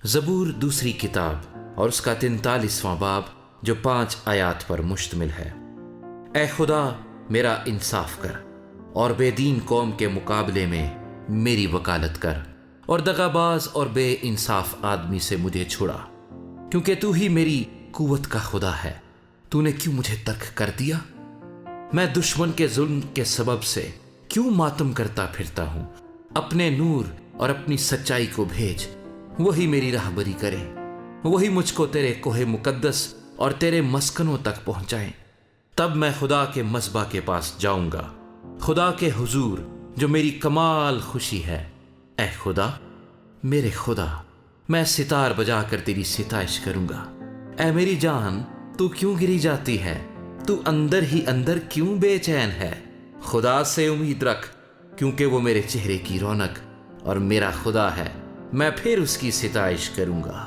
زبور دوسری کتاب اور اس کا 43واں باب جو 5 آیات پر مشتمل ہے۔ اے خدا میرا انصاف کر اور بے دین قوم کے مقابلے میں میری وکالت کر، اور دغاباز اور بے انصاف آدمی سے مجھے چھڑا، کیونکہ تو ہی میری قوت کا خدا ہے۔ تو نے کیوں مجھے ترک کر دیا؟ میں دشمن کے ظلم کے سبب سے کیوں ماتم کرتا پھرتا ہوں؟ اپنے نور اور اپنی سچائی کو بھیج، وہی میری راہبری کرے، وہی مجھ کو تیرے کوہ مقدس اور تیرے مسکنوں تک پہنچائیں۔ تب میں خدا کے مذبح کے پاس جاؤں گا، خدا کے حضور جو میری کمال خوشی ہے۔ اے خدا میرے خدا، میں ستار بجا کر تیری ستائش کروں گا۔ اے میری جان، تو کیوں گری جاتی ہے؟ تو اندر ہی اندر کیوں بے چین ہے؟ خدا سے امید رکھ، کیونکہ وہ میرے چہرے کی رونق اور میرا خدا ہے، میں پھر اس کی ستائش کروں گا۔